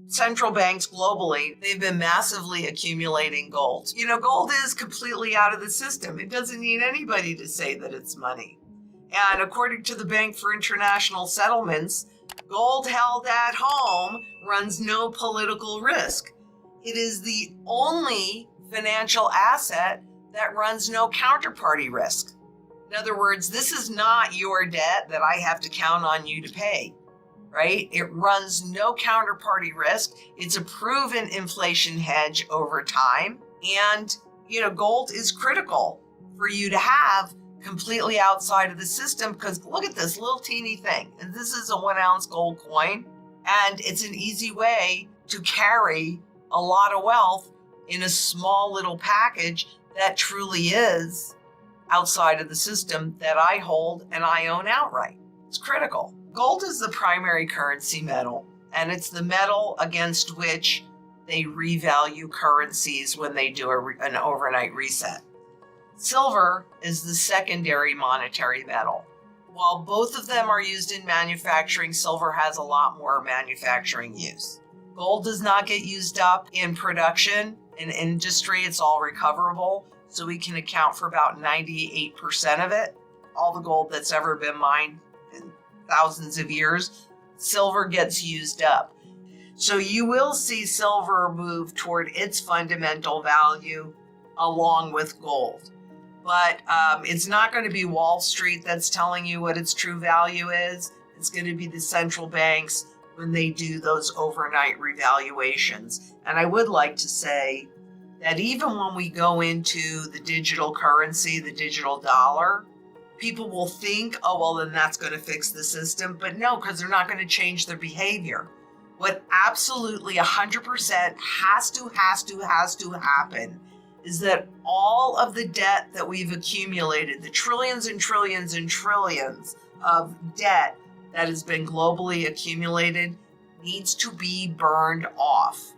central banks globally, they've been massively accumulating gold. Gold is completely out of the system. It doesn't need anybody to say that it's money. And according to the Bank for International Settlements, gold held at home runs no political risk. It is the only financial asset that runs no counterparty risk. In other words, this is not your debt that I have to count on you to pay, right? It runs no counterparty risk. It's a proven inflation hedge over time. And, gold is critical for you to have completely outside of the system, because look at this little teeny thing. And this is a 1 ounce gold coin, and it's an easy way to carry a lot of wealth in a small little package that truly is outside of the system that I hold and I own outright. It's critical. Gold is the primary currency metal, and it's the metal against which they revalue currencies when they do an overnight reset. Silver is the secondary monetary metal. While both of them are used in manufacturing, silver has a lot more manufacturing use. Gold does not get used up in production. In industry, it's all recoverable, so we can account for about 98% of it. All the gold that's ever been mined in thousands of years, silver gets used up. So you will see silver move toward its fundamental value along with gold. But it's not going to be Wall Street that's telling you what its true value is. It's going to be the central banks when they do those overnight revaluations. And I would like to say that even when we go into the digital currency, the digital dollar, people will think, oh, well, then that's going to fix the system. But no, because they're not going to change their behavior. What absolutely 100% has to happen is that all of the debt that we've accumulated, the trillions and trillions and trillions of debt that has been globally accumulated, needs to be burned off.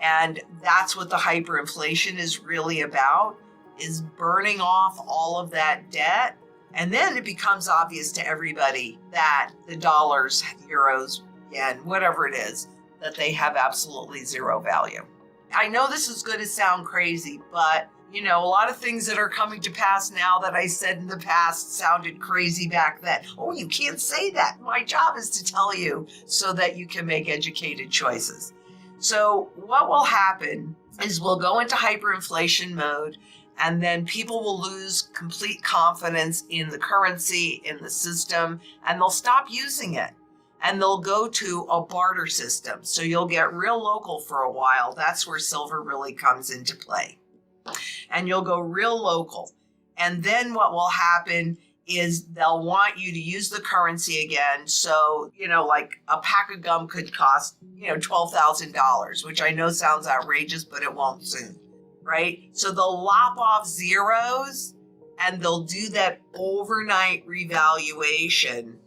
And that's what the hyperinflation is really about, is burning off all of that debt. And then it becomes obvious to everybody that the dollars, euros, yen, whatever it is, that they have absolutely zero value. I know this is going to sound crazy, but a lot of things that are coming to pass now that I said in the past sounded crazy back then. Oh, you can't say that. My job is to tell you so that you can make educated choices. So what will happen is we'll go into hyperinflation mode, and then people will lose complete confidence in the currency, in the system, and they'll stop using it. And they'll go to a barter system. So you'll get real local for a while. That's where silver really comes into play. And you'll go real local. And then what will happen is they'll want you to use the currency again. So, like a pack of gum could cost, $12,000, which I know sounds outrageous, but it won't soon, right? So they'll lop off zeros and they'll do that overnight revaluation.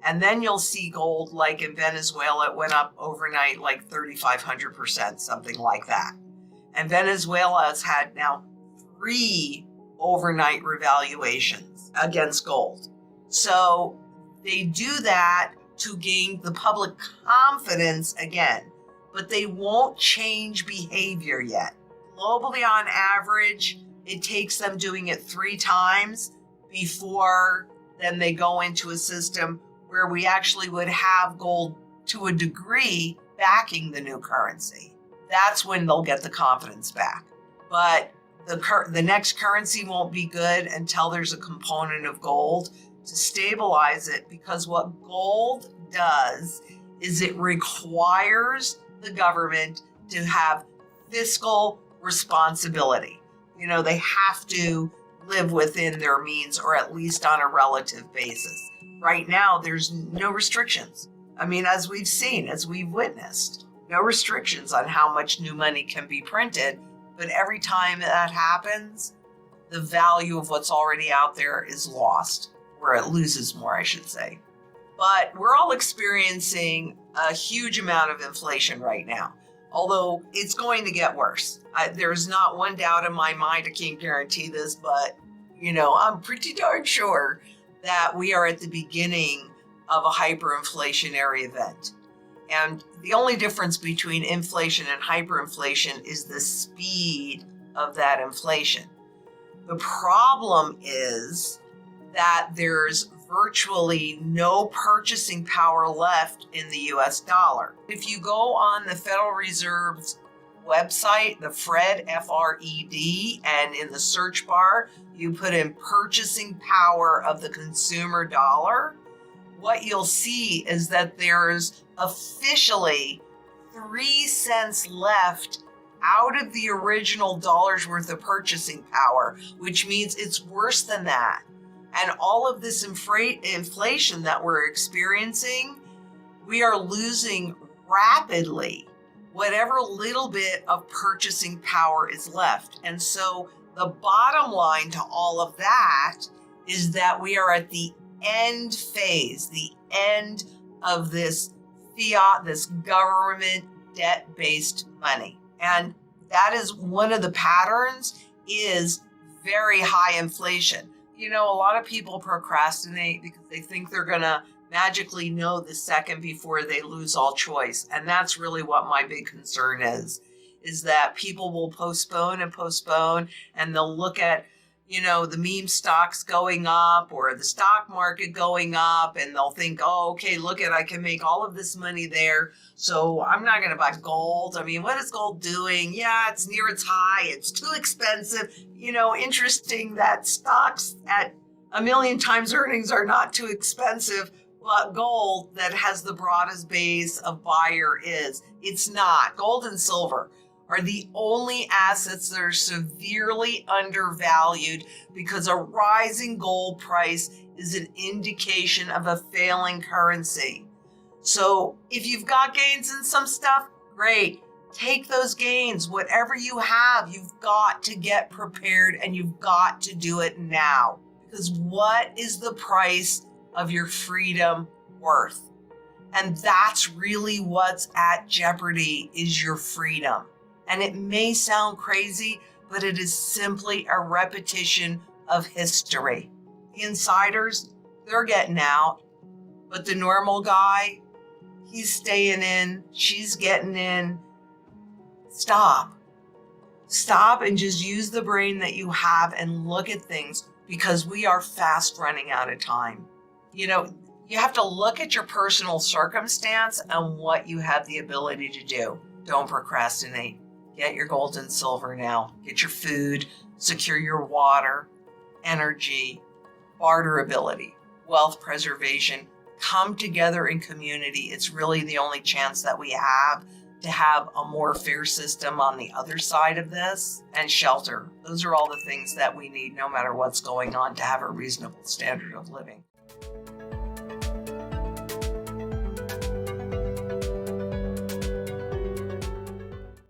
And then you'll see gold, like in Venezuela, it went up overnight like 3,500%, something like that. And Venezuela has had now 3 overnight revaluations against gold. So they do that to gain the public confidence again, but they won't change behavior yet. Globally, on average, it takes them doing it 3 times before then they go into a system where we actually would have gold to a degree backing the new currency. That's when they'll get the confidence back. But the next currency won't be good until there's a component of gold to stabilize it, because what gold does is it requires the government to have fiscal responsibility. They have to live within their means, or at least on a relative basis. Right now, there's no restrictions. As we've seen, as we've witnessed, no restrictions on how much new money can be printed. But every time that happens, the value of what's already out there is lost, or it loses more, I should say. But we're all experiencing a huge amount of inflation right now, although it's going to get worse. There's not one doubt in my mind, I can't guarantee this, but I'm pretty darn sure that we are at the beginning of a hyperinflationary event. And the only difference between inflation and hyperinflation is the speed of that inflation. The problem is that there's virtually no purchasing power left in the US dollar. If you go on the Federal Reserve's website, the FRED, F-R-E-D, and in the search bar, you put in purchasing power of the consumer dollar, what you'll see is that there's officially 3 cents left out of the original dollar's worth of purchasing power, which means it's worse than that. And all of this inflation that we're experiencing, we are losing rapidly whatever little bit of purchasing power is left. And so the bottom line to all of that is that we are at the end phase, the end of this fiat, this government debt-based money. And that is one of the patterns, is very high inflation. You know, a lot of people procrastinate because they think they're going to magically know the second before they lose all choice. And that's really what my big concern is that people will postpone and postpone, and they'll look at, you know, the meme stocks going up or the stock market going up, and they'll think, oh, okay, look at, I can make all of this money there, so I'm not going to buy gold. I mean, what is gold doing? Yeah, it's near its high. It's too expensive. You know, interesting that stocks at 1 million times earnings are not too expensive, but gold that has the broadest base of buyer is. It's not. Gold and silver are the only assets that are severely undervalued because a rising gold price is an indication of a failing currency. So if you've got gains in some stuff, great. Take those gains. Whatever you have, you've got to get prepared, and you've got to do it now. Because what is the price of your freedom worth? And that's really what's at jeopardy, is your freedom. And it may sound crazy, but it is simply a repetition of history. The insiders, they're getting out, but the normal guy, he's staying in, she's getting in. Stop and just use the brain that you have and look at things, because we are fast running out of time. You know, you have to look at your personal circumstance and what you have the ability to do. Don't procrastinate. Get your gold and silver now. Get your food, secure your water, energy, barterability, wealth preservation. Come together in community. It's really the only chance that we have to have a more fair system on the other side of this. And shelter. Those are all the things that we need, no matter what's going on, to have a reasonable standard of living.